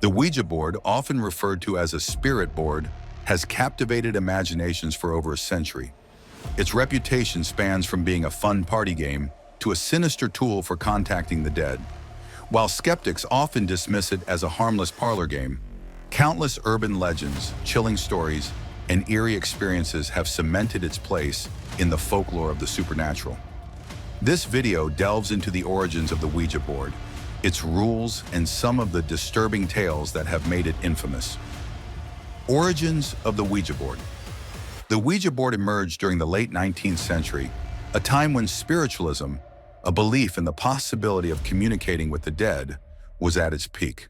The Ouija board, often referred to as a spirit board, has captivated imaginations for over a century. Its reputation spans from being a fun party game to a sinister tool for contacting the dead. While skeptics often dismiss it as a harmless parlor game, countless urban legends, chilling stories, and eerie experiences have cemented its place in the folklore of the supernatural. This video delves into the origins of the Ouija board, its rules, and some of the disturbing tales that have made it infamous. Origins of the Ouija board. The Ouija board emerged during the late 19th century, a time when spiritualism, a belief in the possibility of communicating with the dead, was at its peak.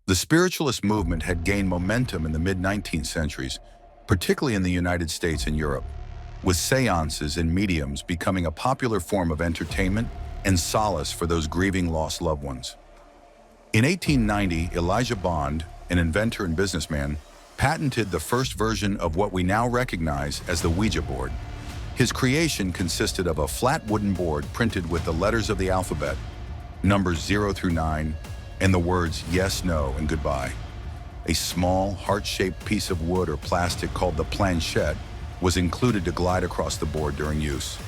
The spiritualist movement had gained momentum in the mid-19th centuries, particularly in the United States and Europe, with seances and mediums becoming a popular form of entertainment and solace for those grieving lost loved ones. In 1890, Elijah Bond, an inventor and businessman, patented the first version of what we now recognize as the Ouija board. His creation consisted of a flat wooden board printed with the letters of the alphabet, numbers 0 through 9, and the words yes, no, and goodbye. A small, heart-shaped piece of wood or plastic called the planchette was included to glide across the board during use.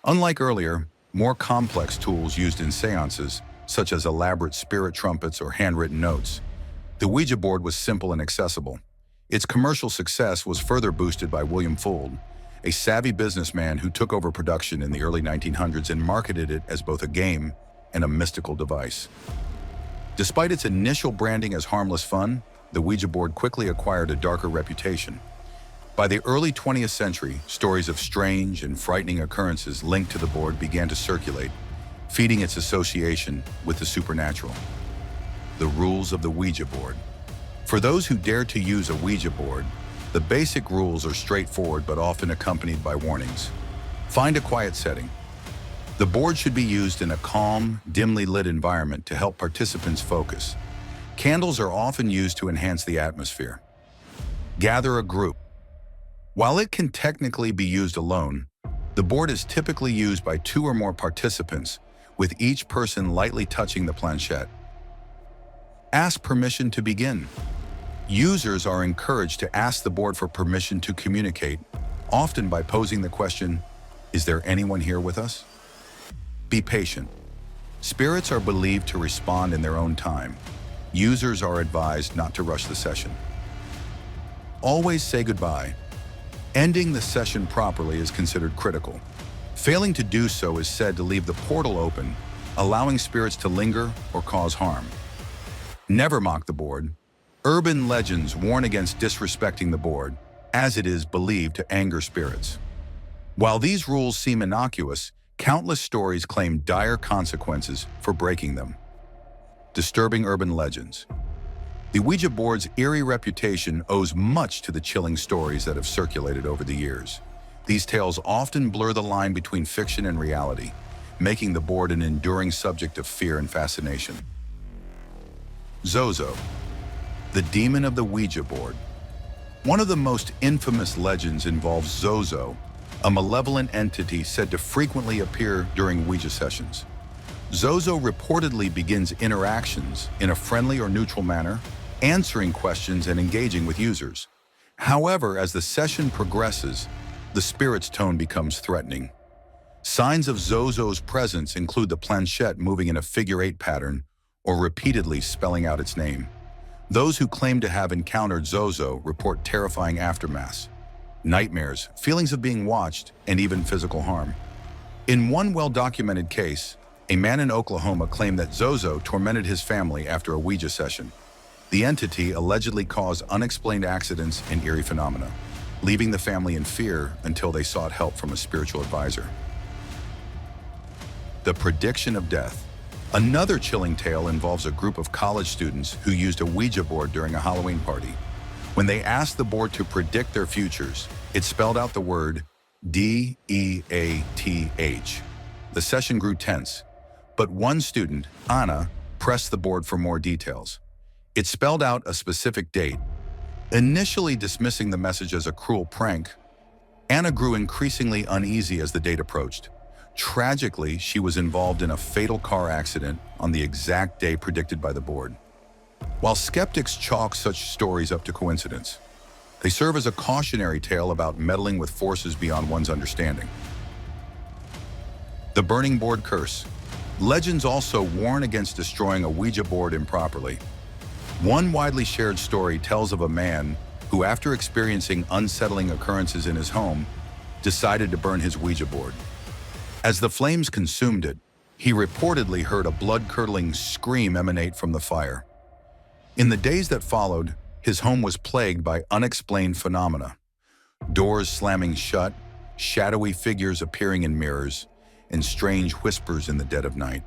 Unlike earlier, more complex tools used in seances, such as elaborate spirit trumpets or handwritten notes, the Ouija board was simple and accessible. Its commercial success was further boosted by William Fuld, a savvy businessman who took over production in the early 1900s and marketed it as both a game and a mystical device. Despite its initial branding as harmless fun, the Ouija board quickly acquired a darker reputation. By the early 20th century, stories of strange and frightening occurrences linked to the board began to circulate, feeding its association with the supernatural. The rules of the Ouija board. For those who dare to use a Ouija board, the basic rules are straightforward but often accompanied by warnings. Find a quiet setting. The board should be used in a calm, dimly lit environment to help participants focus. Candles are often used to enhance the atmosphere. Gather a group. While it can technically be used alone, the board is typically used by 2 or more participants, with each person lightly touching the planchette. Ask permission to begin. Users are encouraged to ask the board for permission to communicate, often by posing the question, "Is there anyone here with us?" Be patient. Spirits are believed to respond in their own time. Users are advised not to rush the session. Always say goodbye. Ending the session properly is considered critical. Failing to do so is said to leave the portal open, allowing spirits to linger or cause harm. Never mock the board. Urban legends warn against disrespecting the board, as it is believed to anger spirits. While these rules seem innocuous, countless stories claim dire consequences for breaking them. Disturbing urban legends. The Ouija board's eerie reputation owes much to the chilling stories that have circulated over the years. These tales often blur the line between fiction and reality, making the board an enduring subject of fear and fascination. Zozo, the demon of the Ouija board. One of the most infamous legends involves Zozo, a malevolent entity said to frequently appear during Ouija sessions. Zozo reportedly begins interactions in a friendly or neutral manner, answering questions and engaging with users. However, as the session progresses, the spirit's tone becomes threatening. Signs of Zozo's presence include the planchette moving in a figure-8 pattern or repeatedly spelling out its name. Those who claim to have encountered Zozo report terrifying aftermaths, nightmares, feelings of being watched, and even physical harm. In one well-documented case, a man in Oklahoma claimed that Zozo tormented his family after a Ouija session. The entity allegedly caused unexplained accidents and eerie phenomena, leaving the family in fear until they sought help from a spiritual advisor. The prediction of death. Another chilling tale involves a group of college students who used a Ouija board during a Halloween party. When they asked the board to predict their futures, it spelled out the word DEATH. The session grew tense, but one student, Anna, pressed the board for more details. It spelled out a specific date. Initially dismissing the message as a cruel prank, Anna grew increasingly uneasy as the date approached. Tragically, she was involved in a fatal car accident on the exact day predicted by the board. While skeptics chalk such stories up to coincidence, they serve as a cautionary tale about meddling with forces beyond one's understanding. The burning board curse. Legends also warn against destroying a Ouija board improperly. One widely shared story tells of a man who, after experiencing unsettling occurrences in his home, decided to burn his Ouija board. As the flames consumed it, he reportedly heard a blood-curdling scream emanate from the fire. In the days that followed, his home was plagued by unexplained phenomena. Doors slamming shut, shadowy figures appearing in mirrors, and strange whispers in the dead of night.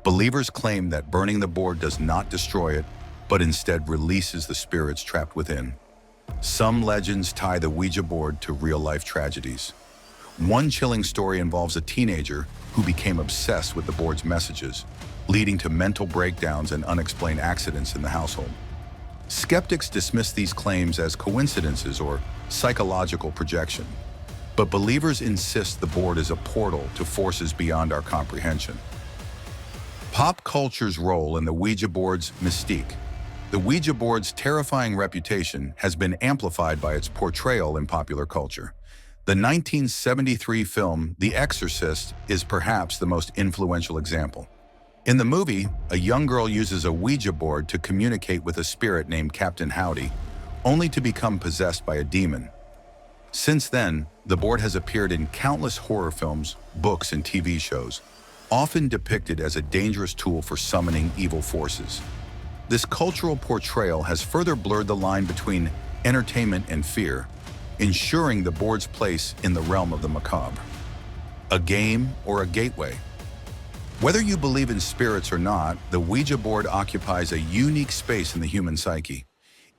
Believers claim that burning the board does not destroy it, but instead releases the spirits trapped within. Some legends tie the Ouija board to real-life tragedies. One chilling story involves a teenager who became obsessed with the board's messages, leading to mental breakdowns and unexplained accidents in the household. Skeptics dismiss these claims as coincidences or psychological projection, but believers insist the board is a portal to forces beyond our comprehension. Pop culture's role in the Ouija board's mystique. The Ouija board's terrifying reputation has been amplified by its portrayal in popular culture. The 1973 film The Exorcist is perhaps the most influential example. In the movie, a young girl uses a Ouija board to communicate with a spirit named Captain Howdy, only to become possessed by a demon. Since then, the board has appeared in countless horror films, books, and TV shows, often depicted as a dangerous tool for summoning evil forces. This cultural portrayal has further blurred the line between entertainment and fear, ensuring the board's place in the realm of the macabre. A game or a gateway. Whether you believe in spirits or not, the Ouija board occupies a unique space in the human psyche.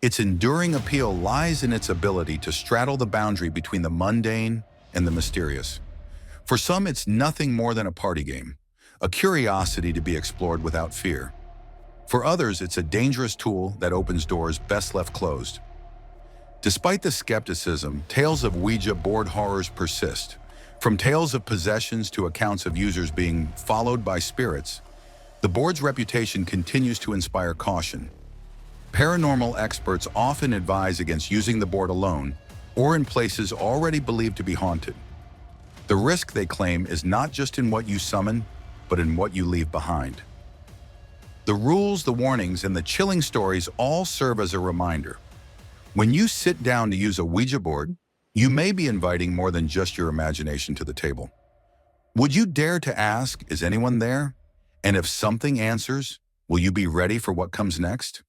Its enduring appeal lies in its ability to straddle the boundary between the mundane and the mysterious. For some, it's nothing more than a party game, a curiosity to be explored without fear. For others, it's a dangerous tool that opens doors best left closed. Despite the skepticism, tales of Ouija board horrors persist. From tales of possessions to accounts of users being followed by spirits, the board's reputation continues to inspire caution. Paranormal experts often advise against using the board alone or in places already believed to be haunted. The risk, they claim, is not just in what you summon, but in what you leave behind. The rules, the warnings, and the chilling stories all serve as a reminder. When you sit down to use a Ouija board, you may be inviting more than just your imagination to the table. Would you dare to ask, is anyone there? And if something answers, will you be ready for what comes next?